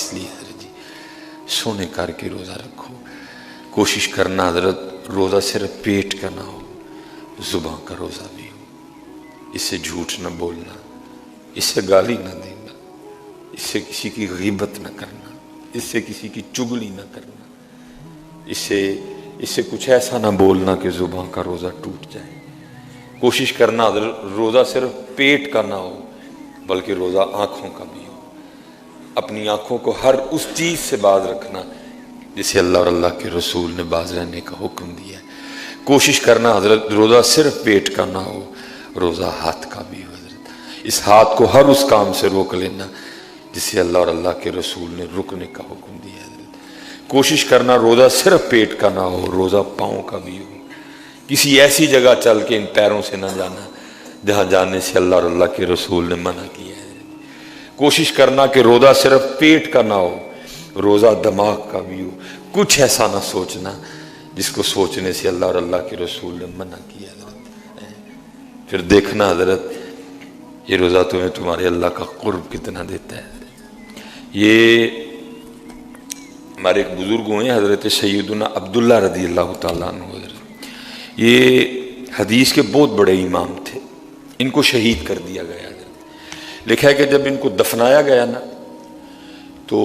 اس لیے حضرت جی سونے کر کے روزہ رکھو. کوشش کرنا حضرت روزہ صرف پیٹ کا نہ ہو، زبان کا روزہ بھی ہو. اس سے جھوٹ نہ بولنا، اس سے گالی نہ دینا، اس سے کسی کی غیبت نہ کرنا، اس سے کسی کی چگلی نہ کرنا، اس سے کچھ ایسا نہ بولنا کہ زبان کا روزہ ٹوٹ جائے. کوشش کرنا حضرت روزہ صرف پیٹ کا نہ ہو بلکہ روزہ آنکھوں کا بھی ہو. اپنی آنکھوں کو ہر اس چیز سے باز رکھنا جسے اللہ اور اللہ کے رسول نے باز رہنے کا حکم دیا ہے. کوشش کرنا حضرت روزہ صرف پیٹ کا نہ ہو، روزہ ہاتھ کا بھی ہو. حضرت اس ہاتھ کو ہر اس کام سے روک لینا جسے اللہ اور اللہ کے رسول نے رکنے کا حکم دیا ہے. حضرت کوشش کرنا روزہ صرف پیٹ کا نہ ہو، روزہ پاؤں کا بھی ہو. کسی ایسی جگہ چل کے ان پیروں سے نہ جانا جہاں جانے سے اللہ اور اللہ کے رسول نے منع کیا ہے. کوشش کرنا کہ روزہ صرف پیٹ کا نہ ہو، روزہ دماغ کا بھی ہو. کچھ ایسا نہ سوچنا جس کو سوچنے سے اللہ اور اللہ کے رسول نے منع کیا. حضرت پھر دیکھنا حضرت یہ روزہ تمہیں تمہارے اللہ کا قرب کتنا دیتا ہے. یہ ہمارے ایک بزرگ ہوئے حضرت سیدنا عبداللہ رضی اللہ تعالیٰ عنہ. حضرت یہ حدیث کے بہت بڑے امام تھے. ان کو شہید کر دیا گیا. لکھا ہے کہ جب ان کو دفنایا گیا نا تو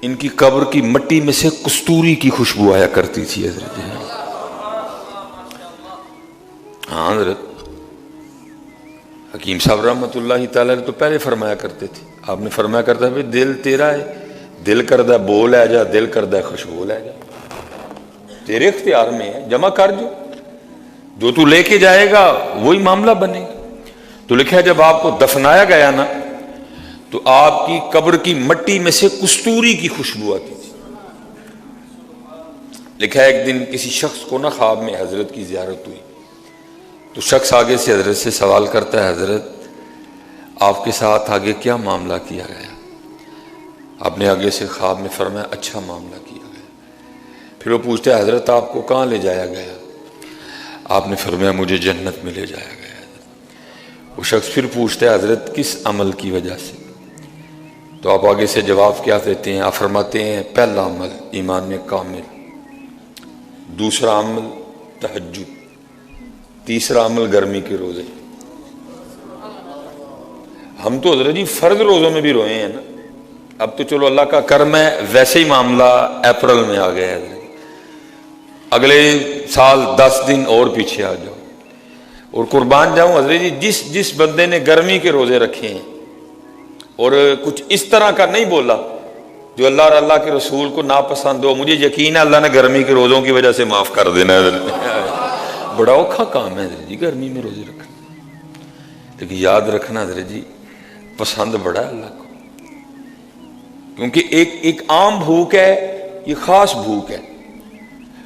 ان کی قبر کی مٹی میں سے کستوری کی خوشبو آیا کرتی تھی. حضرت ہاں حضرت حکیم صاحب رحمۃ اللہ تعالی نے تو پہلے فرمایا کرتے تھے. آپ نے فرمایا کرتا ہے دل تیرا ہے، دل کردہ بول ہے جا، دل کردہ خوشبو لے جا. تیرے اختیار میں ہے، جمع کر جو تو لے کے جائے گا وہی معاملہ بنے گا. تو لکھا ہے جب آپ کو دفنایا گیا نا تو آپ کی قبر کی مٹی میں سے کستوری کی خوشبو آتی تھی. لکھا ہے ایک دن کسی شخص کو نا خواب میں حضرت کی زیارت ہوئی تو شخص آگے سے حضرت سے سوال کرتا ہے حضرت آپ کے ساتھ آگے کیا معاملہ کیا گیا؟ آپ نے آگے سے خواب میں فرمایا اچھا معاملہ کیا گیا. پھر وہ پوچھتا ہے حضرت آپ کو کہاں لے جایا گیا؟ آپ نے فرمایا مجھے جنت میں لے جایا گیا. وہ شخص پھر پوچھتا ہے حضرت کس عمل کی وجہ سے؟ تو آپ آگے سے جواب کیا دیتے ہیں؟ آپ فرماتے ہیں پہلا عمل ایمان میں کامل، دوسرا عمل تہجد، تیسرا عمل گرمی کے روزے. ہم تو حضرت جی فرض روزوں میں بھی روئے ہیں نا. اب تو چلو اللہ کا کرم ہے ویسے ہی معاملہ اپریل میں آ گیا ہے. اگلے سال 10 دن اور پیچھے آ جاؤ. اور قربان جاؤں حضرت جی جس بندے نے گرمی کے روزے رکھے ہیں اور کچھ اس طرح کا نہیں بولا جو اللہ اور اللہ کے رسول کو ناپسند ہو، مجھے یقین ہے اللہ نے گرمی کے روزوں کی وجہ سے معاف کر دینا ہے. بڑا اوکھا کام ہے حضرت جی گرمی میں روزے رکھنا. لیکن یاد رکھنا حضرت جی پسند بڑا ہے اللہ کو، کیونکہ ایک عام بھوک ہے، یہ خاص بھوک ہے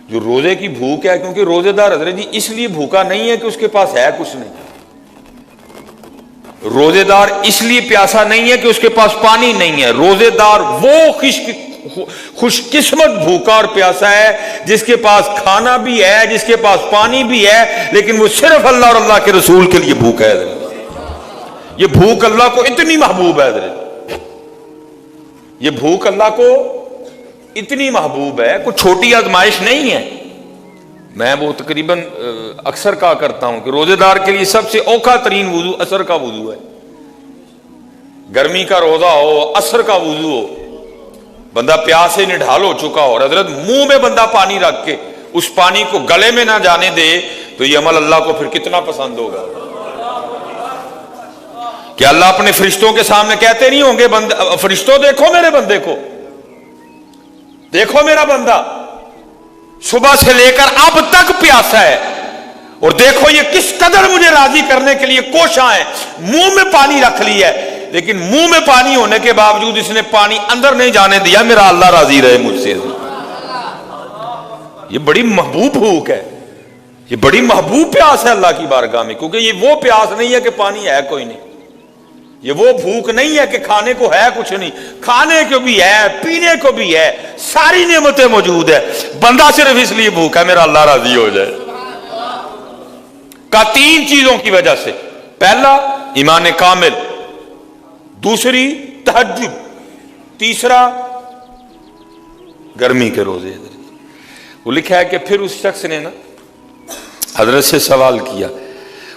جو روزے کی بھوک ہے. کیونکہ روزے دار حضرت جی اس لیے بھوکا نہیں ہے کہ اس کے پاس ہے کچھ نہیں. روزے دار اس لیے پیاسا نہیں ہے کہ اس کے پاس پانی نہیں ہے. روزے دار وہ خوش قسمت بھوکا اور پیاسا ہے جس کے پاس کھانا بھی ہے، جس کے پاس پانی بھی ہے، لیکن وہ صرف اللہ اور اللہ کے رسول کے لیے بھوکا ہے. یہ بھوک اللہ کو اتنی محبوب ہے حضرت، یہ بھوک اللہ کو اتنی محبوب ہے، کوئی چھوٹی آزمائش نہیں ہے. میں وہ تقریباً اکثر کہا کرتا ہوں کہ روزے دار کے لیے سب سے اوکھا ترین وضو عصر کا وضو ہے. گرمی کا روزہ ہو، عصر کا وضو ہو، بندہ پیاس سے نڈھال ہو چکا ہو، حضرت منہ میں بندہ پانی رکھ کے اس پانی کو گلے میں نہ جانے دے تو یہ عمل اللہ کو پھر کتنا پسند ہوگا. کہ اللہ اپنے فرشتوں کے سامنے کہتے نہیں ہوں گے فرشتوں دیکھو میرے بندے کو، دیکھو میرا بندہ صبح سے لے کر اب تک پیاسا ہے اور دیکھو یہ کس قدر مجھے راضی کرنے کے لیے کوشاں ہے. منہ میں پانی رکھ لیا ہے لیکن منہ میں پانی ہونے کے باوجود اس نے پانی اندر نہیں جانے دیا. میرا اللہ راضی رہے مجھ سے. یہ بڑی محبوب بھوک ہے، یہ بڑی محبوب پیاس ہے اللہ کی بارگاہ میں. کیونکہ یہ وہ پیاس نہیں ہے کہ پانی ہے کوئی نہیں، یہ وہ بھوک نہیں ہے کہ کھانے کو ہے کچھ نہیں. کھانے کو بھی ہے، پینے کو بھی ہے، ساری نعمتیں موجود ہے. بندہ صرف اس لیے بھوکا ہے میرا اللہ راضی ہو جائے. کا 3 چیزوں کی وجہ سے. پہلا ایمان کامل، دوسری تہجد، تیسرا گرمی کے روزے. وہ لکھا ہے کہ پھر اس شخص نے نا حضرت سے سوال کیا.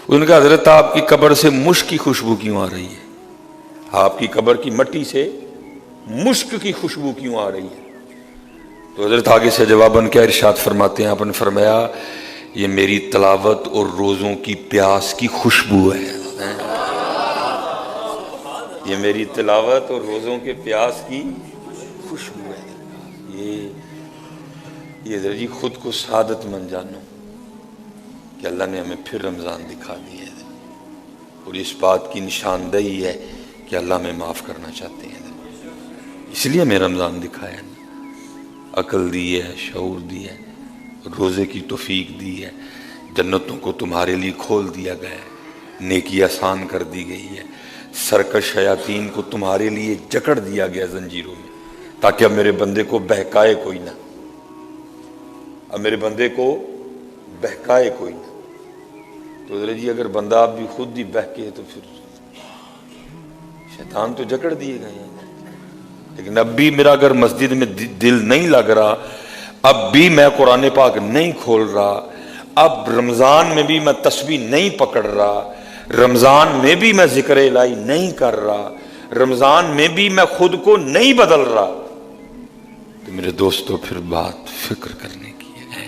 ان کا حضرت آپ کی قبر سے مشک کی خوشبو کیوں آ رہی ہے؟ آپ کی قبر کی مٹی سے مشک کی خوشبو کیوں آ رہی ہے؟ تو حضرت آگے سے جواباً کیا ارشاد فرماتے ہیں؟ آپ نے فرمایا یہ میری تلاوت اور روزوں کی پیاس کی خوشبو ہے. یہ میری تلاوت اور روزوں کے پیاس کی خوشبو ہے. یہ ذرا جی خود کو سعادت مند جانو کہ اللہ نے ہمیں پھر رمضان دکھا دی ہے، اور اس بات کی نشاندہی ہے کہ اللہ ہمیں معاف کرنا چاہتے ہیں. اس لیے ہمیں رمضان دکھایا نا، عقل دی ہے، شعور دی ہے، روزے کی توفیق دی ہے، جنتوں کو تمہارے لیے کھول دیا گیا ہے، نیکی آسان کر دی گئی ہے، سرکش شیاطین کو تمہارے لیے جکڑ دیا گیا زنجیروں میں، تاکہ اب میرے بندے کو بہکائے کوئی نہ. اب میرے بندے کو بہکائے کوئی نہ. تو ذرا جی اگر بندہ آپ بھی خود ہی بہکے تو پھر شیطان تو جکڑ دیے گئے ہیں. لیکن اب بھی میرا اگر مسجد میں دل نہیں لگ رہا، اب بھی میں قرآن پاک نہیں کھول رہا، اب رمضان میں بھی میں تسبیح نہیں پکڑ رہا، رمضان میں بھی میں ذکر الہی نہیں کر رہا، رمضان میں بھی میں خود کو نہیں بدل رہا، تو میرے دوستو پھر بات فکر کرنے کی ہے.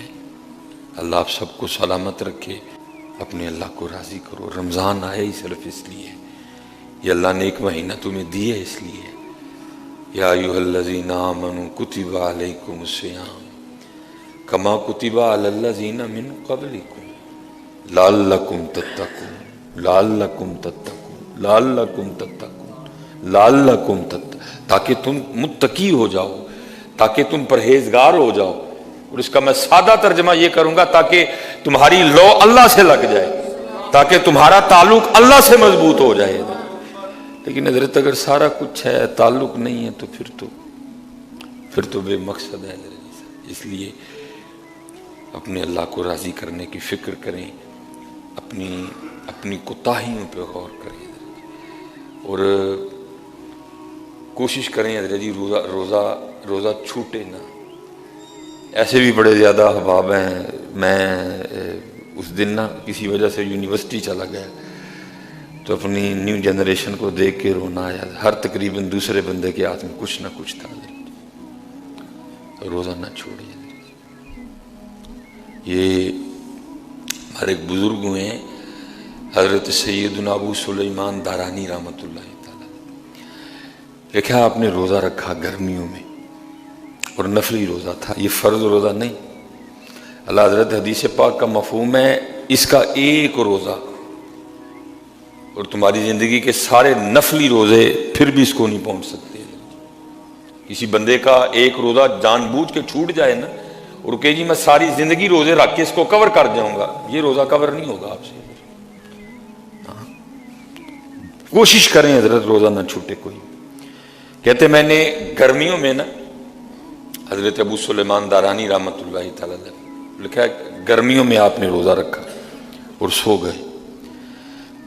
اللہ آپ سب کو سلامت رکھے، اپنے اللہ کو راضی کرو. رمضان آئے ہی صرف اس لیے، یہ اللہ نے ایک مہینہ تمہیں دیے اس لیے. یا ایھا الذین آمنوا کتب علیکم الصیام کما کتب علی الذین من قبلکم لعلکم تتقون لعلکم تتقون لعلکم تتقون لعلکم تتقون، تاکہ تم متقی ہو جاؤ، تاکہ تم پرہیزگار ہو جاؤ. اور اس کا میں سادہ ترجمہ یہ کروں گا تاکہ تمہاری لو اللہ سے لگ جائے، تاکہ تمہارا تعلق اللہ سے مضبوط ہو جائے. لیکن حضرت اگر سارا کچھ ہے تعلق نہیں ہے تو پھر تو بے مقصد ہے. اس لیے اپنے اللہ کو راضی کرنے کی فکر کریں، اپنی کوتاہیوں پہ غور کریں، اور کوشش کریں حضرت جی روزہ چھوٹے نہ. ایسے بھی بڑے زیادہ احباب ہیں. میں اس دن نا کسی وجہ سے یونیورسٹی چلا گیا تو اپنی نیو جنریشن کو دیکھ کے رونا آیا. ہر تقریباً دوسرے بندے کے ہاتھ میں کچھ نہ کچھ تھا. روزہ نہ چھوڑیے. یہ ہمارے ایک بزرگ ہوئے ہیں حضرت سیدنا ابو سلیمان دارانی رحمۃ اللہ تعالیٰ. دیکھا آپ نے روزہ رکھا گرمیوں میں، اور نفلی روزہ تھا، یہ فرض روزہ نہیں. اللہ حضرت حدیث پاک کا مفہوم ہے اس کا ایک روزہ، اور تمہاری زندگی کے سارے نفلی روزے پھر بھی اس کو نہیں پہنچ سکتے. کسی بندے کا ایک روزہ جان بوجھ کے چھوٹ جائے نا، اور کہ جی میں ساری زندگی روزے رکھ کے اس کو کور کر جاؤں گا، یہ روزہ کور نہیں ہوگا آپ سے. کوشش کریں حضرت روزہ نہ چھوٹے کوئی. کہتے میں نے گرمیوں میں نا، حضرت ابو سلیمان دارانی رحمۃ اللہ تعالیٰ لکھا ہے گرمیوں میں آپ نے روزہ رکھا اور سو گئے،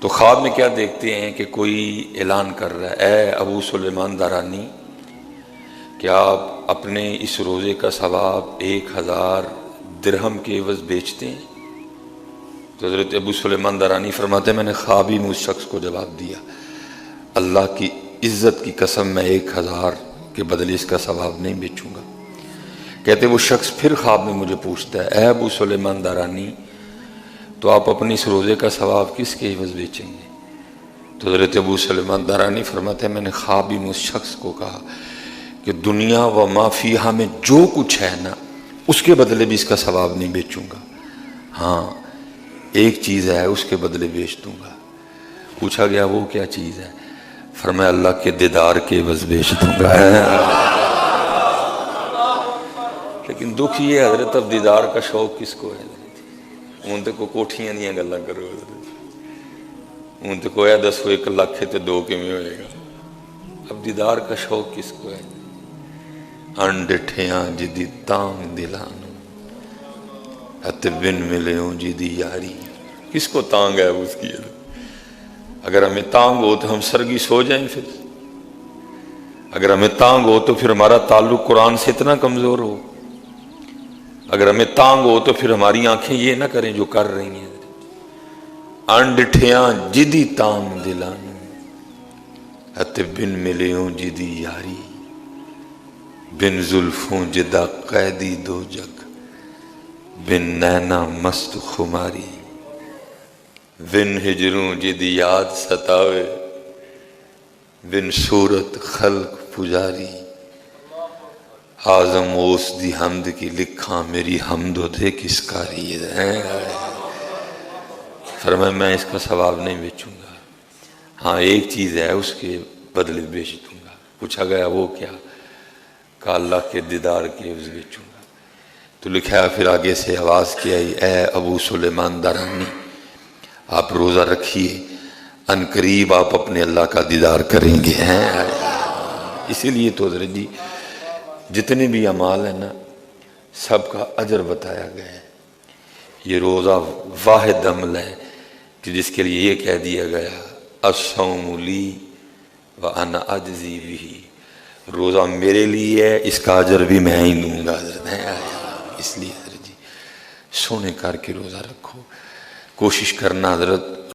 تو خواب میں کیا دیکھتے ہیں کہ کوئی اعلان کر رہا ہے، اے ابو سلیمان دارانی، کیا آپ اپنے اس روزے کا ثواب 1000 درہم کے عوض بیچتے ہیں؟ تو حضرت ابو سلیمان دارانی فرماتے ہیں میں نے خواب ہی میں اس شخص کو جواب دیا، اللہ کی عزت کی قسم میں 1000 کے بدلے اس کا ثواب نہیں بیچوں گا. کہتے وہ شخص پھر خواب میں مجھے پوچھتا ہے، اے ابو سلیمان دارانی، تو آپ اپنی اس روزے کا ثواب کس کے عوض بیچیں گے؟ تو حضرت ابو سلیمان دارانی فرماتے ہیں میں نے خواب ہی میں اس شخص کو کہا کہ دنیا و ما فیہا میں جو کچھ ہے نا اس کے بدلے بھی اس کا ثواب نہیں بیچوں گا، ہاں ایک چیز ہے اس کے بدلے بیچ دوں گا. پوچھا گیا وہ کیا چیز ہے؟ فرمایا اللہ کے دیدار کے عوض بیچ دوں گا. لیکن دکھ یہ حضرت اب دیدار کا شوق کس کو ہے؟ ہوں تو کو کوٹھیاں دیا گلا کرو، ہوں تو کویا 10 کو 1 لاکھ ہے تو 2 کیویں ہوئے گا. اب دیدار کا شوق کس کو ہے؟ انڈٹھیاں جدی تانگ دلانو ہت بن ملیوں جدی یاری. کس کو تانگ ہے اس کی؟ اگر ہمیں تانگ ہو تو ہم سرگی سو جائیں، پھر اگر ہمیں تانگ ہو تو پھر ہمارا تعلق قرآن سے اتنا کمزور ہو، اگر ہمیں تانگ ہو تو پھر ہماری آنکھیں یہ نہ کریں جو کر رہی ہیں۔ انڈٹھیاں جدی تام دلانو اتے بن ملیوں جدی یاری، بن زلفوں جدا قیدی دو جگ، بن نینا مست خماری، بن ہجروں جدی یاد ستاوے، بن صورت خلق پجاری، آزم اوس دی حمد کی لکھاں میری حمد و دے کس کاری ہے۔ فرمایا میں اس کا ثواب نہیں بیچوں گا، ہاں ایک چیز ہے اس کے بدلے بیچ دوں گا۔ پوچھا گیا وہ کیا؟ کہا اللہ کے دیدار کے عوض بیچوں گا۔ تو لکھا ہے پھر آگے سے آواز کی آئی، اے ابو سلیمان دارانی آپ روزہ رکھیے، ان قریب آپ اپنے اللہ کا دیدار کریں گے۔ اسی لیے تو حضرت جی جتنے بھی اعمال ہیں نا سب کا اجر بتایا گیا ہے۔ یہ روزہ واحد عمل ہے کہ جس کے لیے یہ کہہ دیا گیا الصوم لی وانا اجزی بہ، روزہ میرے لیے ہے، اس کا اجر بھی میں ہی دوں گا حضرت۔ اس لیے حضرت جی سونے کر کے روزہ رکھو، کوشش کرنا حضرت